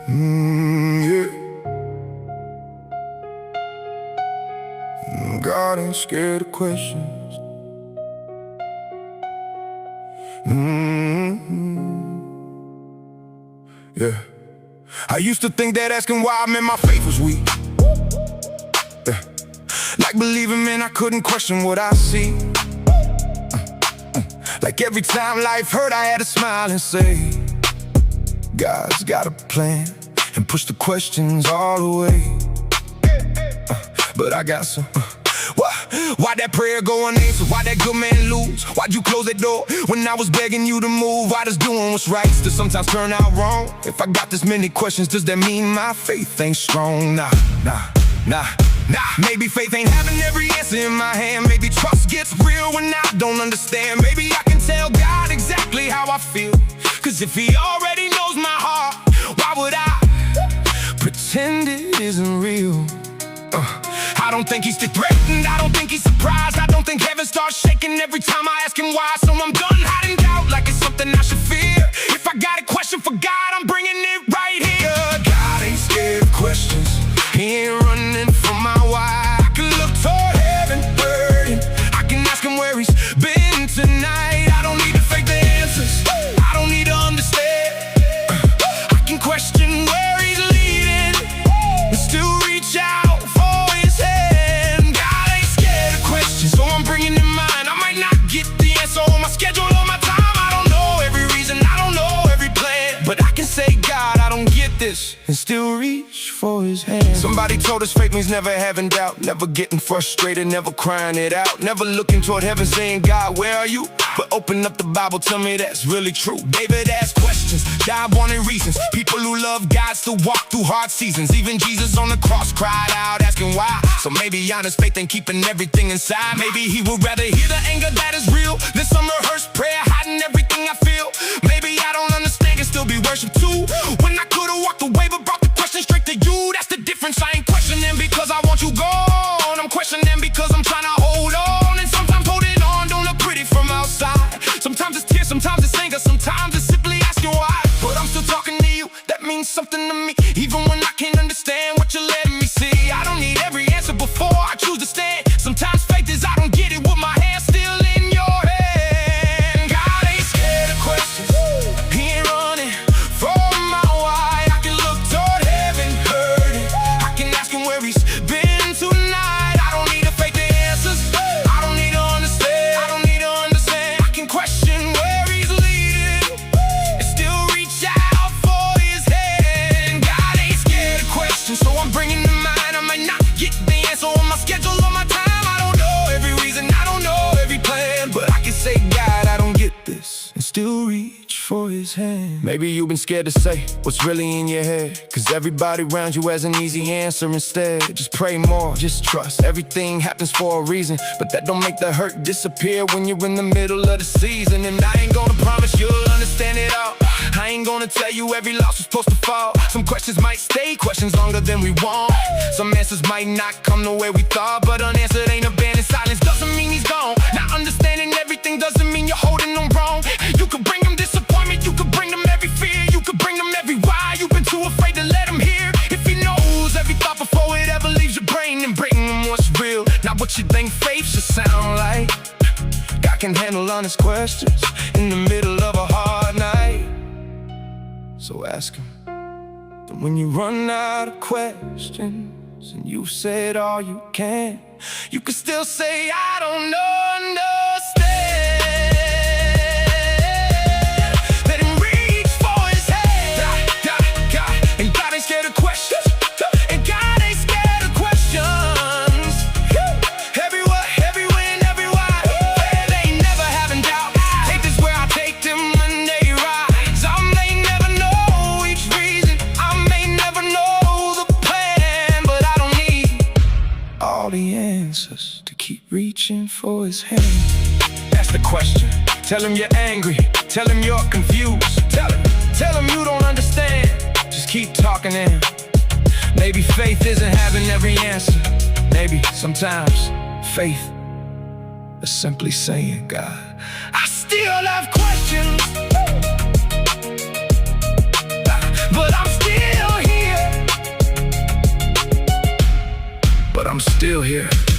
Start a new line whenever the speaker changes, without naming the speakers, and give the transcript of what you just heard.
Yeah. God ain't scared of questions. Yeah. I used to think that asking why I meant my faith was weak. Yeah. Like believing meant I couldn't question what I see. Like every time life hurt, I had to smile and say, God's got a plan, and push the questions all the way. But I got some. Why'd that prayer go unanswered? Why'd that good man lose? Why'd you close that door when I was begging you to move? Why does doing what's right still sometimes turn out wrong? If I got this many questions, does that mean my faith ain't strong? Nah. Maybe faith ain't having every answer in my hand. Maybe trust gets real when I don't understand. Maybe I can tell God exactly how I feel, 'cause if he already knows my heart, why would I pretend it isn't real? I don't think he's threatened, I don't think he's surprised. I don't think heaven starts shaking every time I ask him why. So I'm done hiding doubt like it's something I should fear. If I got a question for God, I'm bringing it right here. God ain't scared of questions, he ain't running from my why. I can look toward heaven, burden. I can ask him where he's been tonight. I don't need to fake the answers, I don't need to understand. I can question where he's leading and still reach out. And still reach for his hand. Somebody told us faith means never having doubt, never getting frustrated, never crying it out, never looking toward heaven saying, God, where are you? But open up the Bible, tell me that's really true. David asked questions, God wanted reasons. People who love God still walk through hard seasons. Even Jesus on the cross cried out asking why. So maybe honest faith ain't keeping everything inside. Maybe he would rather hear the anger that is real than some rehearsed prayer hiding everything I feel. Maybe I don't understand and still be worship too, when I could've walked away but brought the question straight to you. That's the difference. I ain't questioning because I want you gone, I'm questioning because I'm trying to hold on. And sometimes holding on don't look pretty from outside. Sometimes it's tears, sometimes it's anger, sometimes it's simply asking why. But I'm still talking to you, that means something to me, even when I can't understand what you're letting me see. I don't need every answer before I choose to stand. Sometimes faith is I don't get it with my hand still in your hand. God ain't scared of questions, he ain't running from my why. I can look toward heaven, hurting. I can ask him where he's been tonight. I don't need to fake the answers, I don't need to understand. I don't need to understand. I can question where he's leading and still reach out for his hand. God ain't scared of questions, so I'm bringing to mind. I might not get the answer on my schedule or my time. I don't know every reason, I don't know every plan, but I can say, God, I don't get this, and still reach for his hand. Maybe you've been scared to say what's really in your head, 'cause everybody around you has an easy answer instead. Just pray more, just trust. Everything happens for a reason, but that don't make the hurt disappear when you're in the middle of the season. And I ain't gonna promise you'll understand it all. I ain't gonna tell you every loss was supposed to fall. Some questions might stay questions longer than we want. Some answers might not come the way we thought, but unanswered ain't abandoned. Silence doesn't mean he's gone. Not understanding everything doesn't mean you're holding them wrong. You could bring him disappointment, you could bring them every fear, you could bring them every why. You've been too afraid to let him hear. If he knows every thought before it ever leaves your brain, then bring him what's real, not what you think faith should sound like. God can handle honest questions in the middle of a hard night. So ask him. Then when you run out of questions and you've said all you can, you can still say, I don't understand. Let him reach for his hand. God, and God ain't scared of questions. And God ain't scared of questions. Everywhere, everywhere, and everywhere. They ain't never having doubt. Faith is where I take them when they rise. I may never know each reason, I may never know the plan, but I don't need all the answers to keep reaching for his hand. That's the question. Tell him you're angry, tell him you're confused, tell him you don't understand. Just keep talking to him. Maybe faith isn't having every answer. Maybe sometimes faith is simply saying, God, I still have questions, but I'm still
but I'm still here.